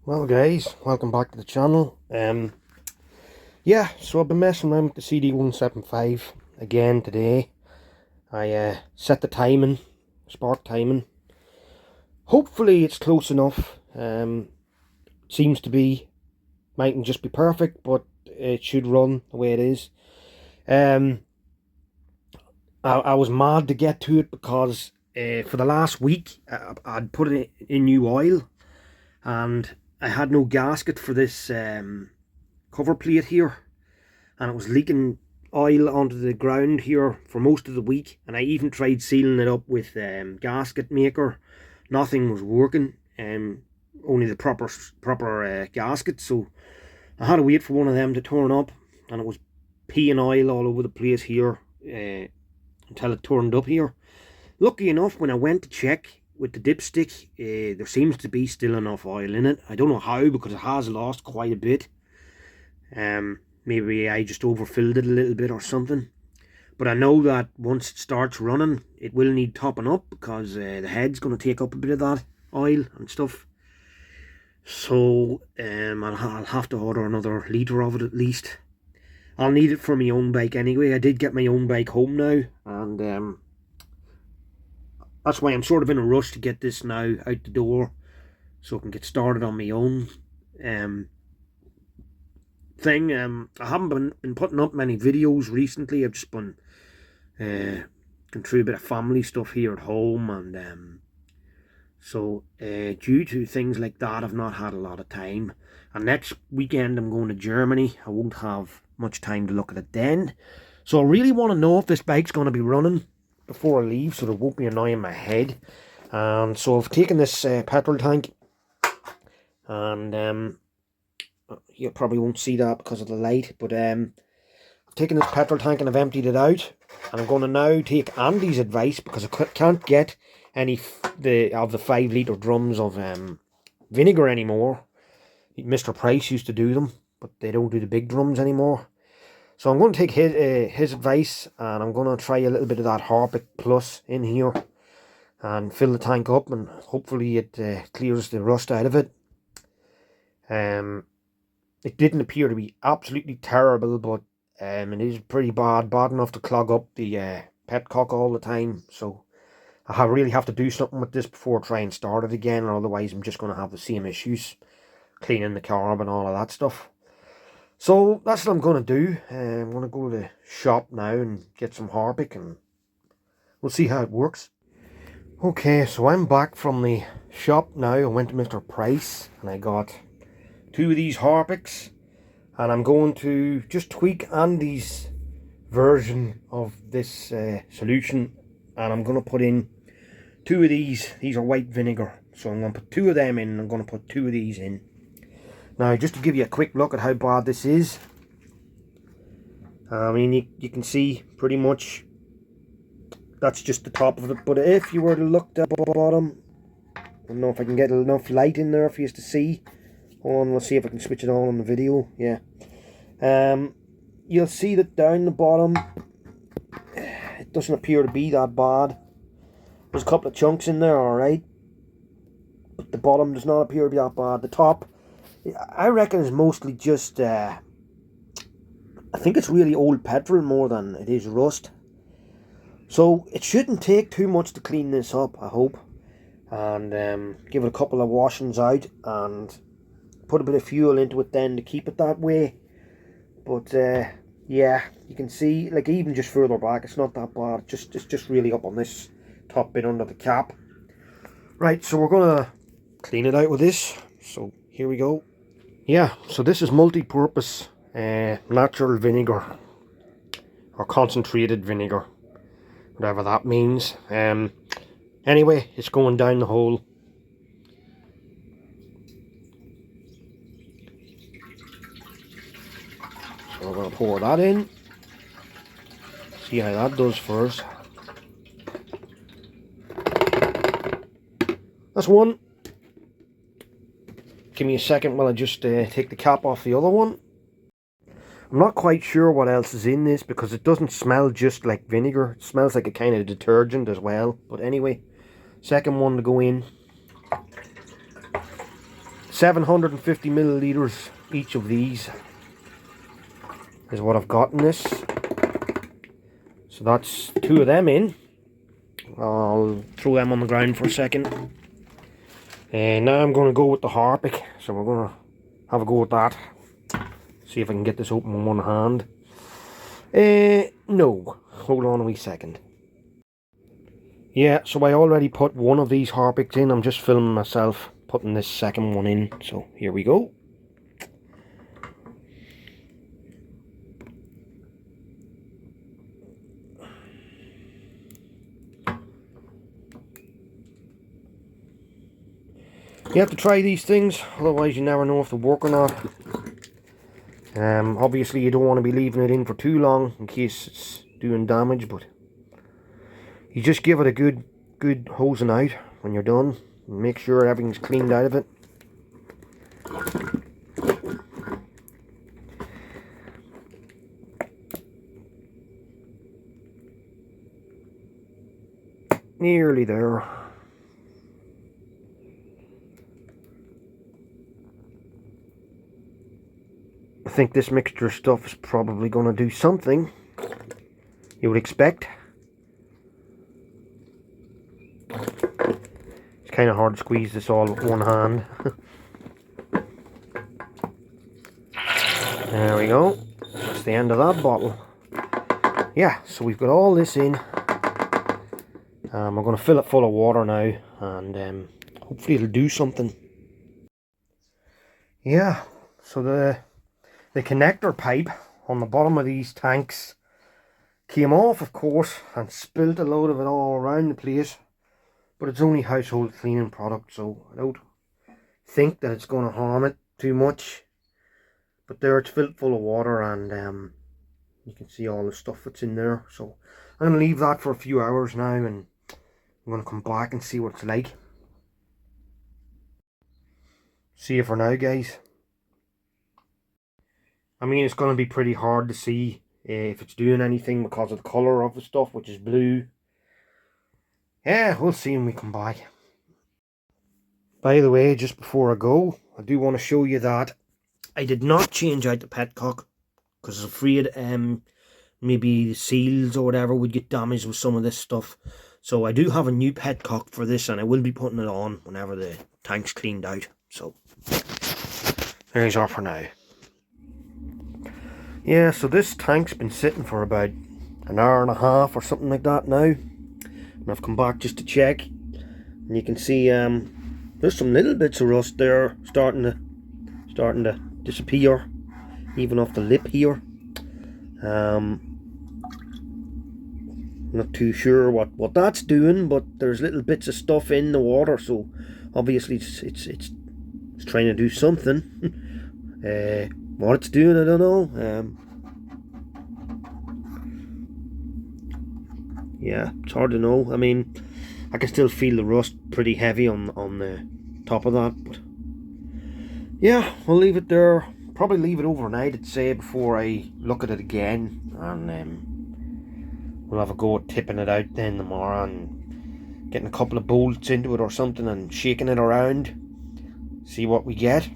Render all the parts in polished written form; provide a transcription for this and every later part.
Well guys, welcome back to the channel. Yeah, so I've been messing around with the CD175 again today. I set the timing, spark timing. Hopefully it's close enough. Seems to be, mightn't just be perfect, but it should run the way it is. I was mad to get to it because for the last week I'd put it in new oil and I had no gasket for this cover plate here, and it was leaking oil onto the ground here for most of the week, and I even tried sealing it up with gasket maker. Nothing was working, only the proper gasket, so I had to wait for one of them to turn up, and it was peeing oil all over the place here until it turned up here. Lucky enough, when I went to check with the dipstick, there seems to be still enough oil in it. I don't know how, because it has lost quite a bit. Maybe I just overfilled it a little bit or something. But I know that once it starts running, it will need topping up, because the head's going to take up a bit of that oil and stuff. So I'll have to order another litre of it at least. I'll need it for my own bike anyway. I did get my own bike home now, and that's why I'm sort of in a rush to get this now out the door, so I can get started on my own thing. I haven't been putting up many videos recently. I've just been going through a bit of family stuff here at home, and so due to things like that, I've not had a lot of time. And next weekend I'm going to Germany. I won't have much time to look at it then. So I really want to know if this bike's going to be running before I leave, so there won't be annoying my head. And so I've taken this petrol tank, and you probably won't see that because of the light, but I've taken this petrol tank and I've emptied it out, and I'm going to now take Andy's advice, because I can't get any of the 5 litre drums of vinegar anymore. Mr. Price used to do them, but they don't do the big drums anymore. So I'm going to take his advice, and I'm going to try a little bit of that Harpic Plus in here and fill the tank up, and hopefully it clears the rust out of it. It didn't appear to be absolutely terrible, but it is pretty bad enough to clog up the petcock all the time. So I really have to do something with this before I try and start it again, or otherwise I'm just going to have the same issues cleaning the carb and all of that stuff. So that's what I'm going to do. I'm going to go to the shop now and get some Harpic, and we'll see how it works. Okay, so I'm back from the shop now. I went to Mr. Price and I got 2 of these Harpics, and I'm going to just tweak Andy's version of this solution, and I'm going to put in 2 of these. These are white vinegar, so I'm going to put 2 of them in, and I'm going to put 2 of these in. Now, just to give you a quick look at how bad this is, I mean, you can see pretty much that's just the top of it, but if you were to look at the bottom, I don't know if I can get enough light in there for you to see. Hold on, let's see if I can switch it on the video. Yeah. You'll see that down the bottom, it doesn't appear to be that bad. There's a couple of chunks in there, alright, but the bottom does not appear to be that bad. The top, I reckon, is mostly just, I think it's really old petrol more than it is rust. So it shouldn't take too much to clean this up, I hope. And give it a couple of washings out, and put a bit of fuel into it then to keep it that way. But yeah, you can see, like, even just further back, it's not that bad. It's just really up on this top bit under the cap. Right, so we're gonna clean it out with this. So here we go. Yeah, so this is multi-purpose natural vinegar, or concentrated vinegar, whatever that means. Anyway, it's going down the hole. So we're going to pour that in, see how that does first. That's one. Give me a second while I just take the cap off the other one. I'm not quite sure what else is in this, because it doesn't smell just like vinegar. It smells like a kind of detergent as well. But anyway, second one to go in. 750 milliliters each of these is what I've got in this. So that's 2 of them in. I'll throw them on the ground for a second. And now I'm going to go with the Harpic. So we're going to have a go with that. See if I can get this open with one hand. No. Hold on a wee second. Yeah, so I already put one of these Harpics in. I'm just filming myself putting this second one in. So here we go. You have to try these things, otherwise you never know if they work or not. Obviously you don't want to be leaving it in for too long in case it's doing damage, but you just give it a good hosing out when you're done. And make sure everything's cleaned out of it. Nearly there. I think this mixture of stuff is probably going to do something, you would expect. It's kind of hard to squeeze this all with one hand. There we go. That's the end of that bottle. Yeah, so we've got all this in. We're going to fill it full of water now, and hopefully it'll do something. Yeah, so the connector pipe on the bottom of these tanks came off, of course, and spilled a load of it all around the place. But it's only household cleaning product, so I don't think that it's going to harm it too much. But there, it's filled full of water, and you can see all the stuff that's in there. So I'm going to leave that for a few hours now, and I'm going to come back and see what it's like. See you for now, guys. I mean, it's going to be pretty hard to see if it's doing anything because of the colour of the stuff, which is blue. Yeah, we'll see when we come back. By the way, just before I go, I do want to show you that I did not change out the petcock because I was afraid maybe the seals or whatever would get damaged with some of this stuff. So I do have a new petcock for this, and I will be putting it on whenever the tank's cleaned out. So there's all for now. Yeah, so this tank's been sitting for about an hour and a half or something like that now. And I've come back just to check. And you can see there's some little bits of rust there starting to disappear. Even off the lip here. Not too sure what that's doing, but there's little bits of stuff in the water, so obviously it's trying to do something. What it's doing, I don't know. Yeah, it's hard to know. I mean, I can still feel the rust pretty heavy on the top of that, but yeah, we'll leave it there. Probably leave it overnight, I'd say, before I look at it again, and we'll have a go at tipping it out then tomorrow and getting a couple of bolts into it or something and shaking it around, see what we get.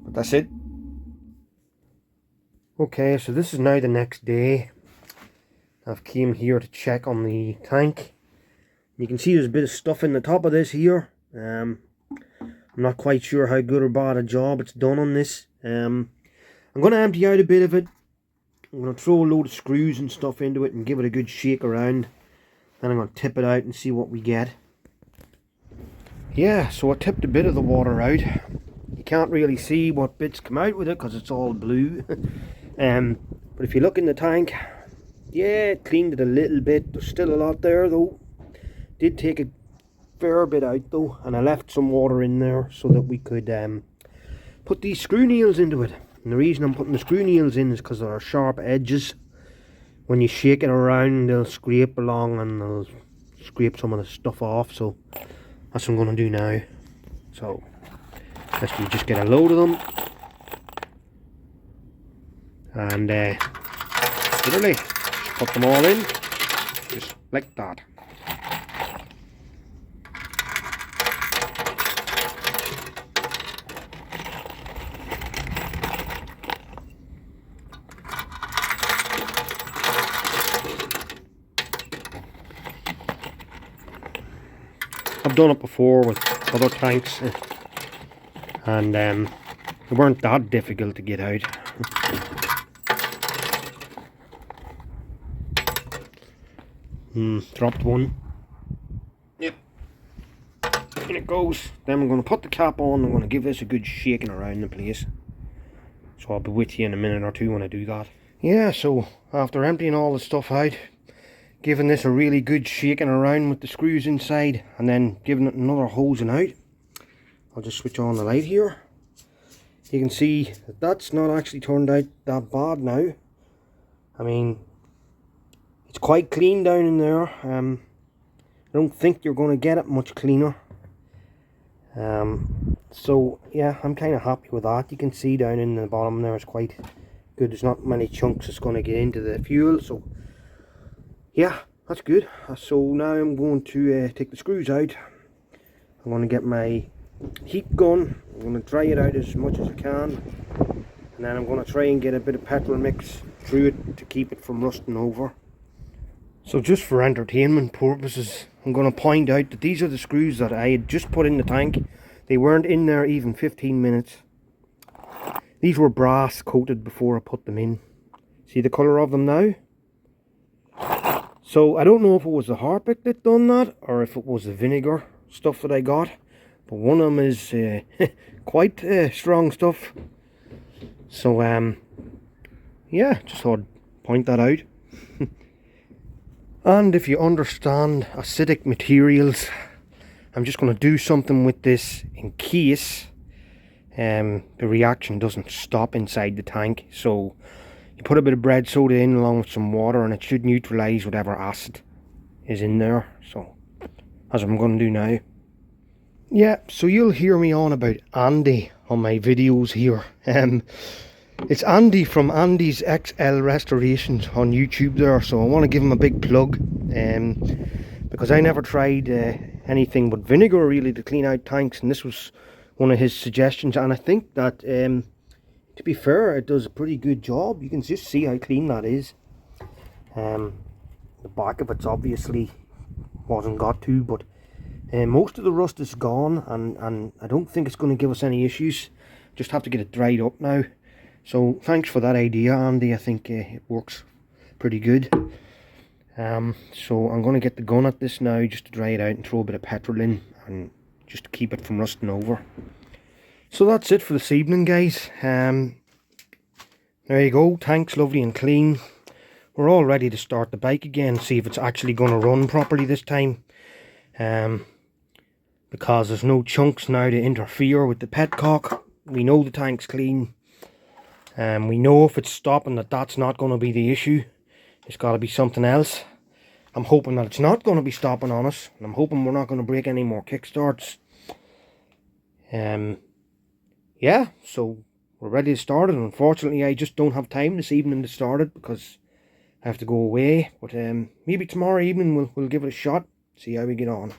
But that's it. Okay, so this is now the next day. I've came here to check on the tank. You can see there's a bit of stuff in the top of this here. I'm not quite sure how good or bad a job it's done on this. I'm going to empty out a bit of it. I'm going to throw a load of screws and stuff into it and give it a good shake around. Then I'm going to tip it out and see what we get. Yeah, so I tipped a bit of the water out. You can't really see what bits come out with it because it's all blue. But if you look in the tank, yeah, it cleaned it a little bit. There's still a lot there though. Did take a fair bit out though, and I left some water in there so that we could put these screw nails into it. And the reason I'm putting the screw nails in is because there are sharp edges. When you shake it around, they'll scrape along and they'll scrape some of the stuff off. So that's what I'm going to do now. So let's just get a load of them, and literally put them all in just like that. done it before with other tanks, and they weren't that difficult to get out. Dropped one. Yep. In it goes. Then I'm going to put the cap on. I'm going to give this a good shaking around the place. So I'll be with you in a minute or two when I do that. Yeah, so after emptying all the stuff out, giving this a really good shaking around with the screws inside, and then giving it another hosing out, I'll just switch on the light here. You can see that that's not actually turned out that bad now. I mean, it's quite clean down in there. I don't think you're going to get it much cleaner. So yeah, I'm kind of happy with that. You can see down in the bottom there, it's quite good. There's not many chunks that's going to get into the fuel, so yeah, that's good. So now I'm going to take the screws out. I'm going to get my heat gun. I'm going to dry it out as much as I can, and then I'm going to try and get a bit of petrol mix through it to keep it from rusting over. So just for entertainment purposes, I'm going to point out that these are the screws that I had just put in the tank. They weren't in there even 15 minutes. These were brass coated before I put them in. See the colour of them now? So I don't know if it was the Harpic that done that, or if it was the vinegar stuff that I got. But one of them is quite strong stuff. So yeah, just thought I'd point that out. And if you understand acidic materials, I'm just going to do something with this in case the reaction doesn't stop inside the tank. So you put a bit of bread soda in along with some water, and it should neutralise whatever acid is in there. So that's what I'm going to do now. Yeah, so you'll hear me on about Andy on my videos here. It's Andy from Andy's XL Restorations on YouTube there, so I want to give him a big plug, because I never tried anything but vinegar really to clean out tanks, and this was one of his suggestions, and I think that to be fair, it does a pretty good job. You can just see how clean that is. The back of it's obviously wasn't got to, but most of the rust is gone, and I don't think it's going to give us any issues. Just have to get it dried up now. So thanks for that idea, Andy. I think it works pretty good. So I'm going to get the gun at this now just to dry it out and throw a bit of petrol in, and just to keep it from rusting over. So that's it for this evening, guys. There you go, tank's lovely and clean. We're all ready to start the bike again, see if it's actually going to run properly this time. Because there's no chunks now to interfere with the petcock. We know the tank's clean. We know if it's stopping that's not going to be the issue. It's got to be something else. I'm hoping that it's not going to be stopping on us. And I'm hoping we're not going to break any more kickstarts. Yeah, so we're ready to start it. Unfortunately, I just don't have time this evening to start it because I have to go away. But maybe tomorrow evening we'll give it a shot. See how we get on.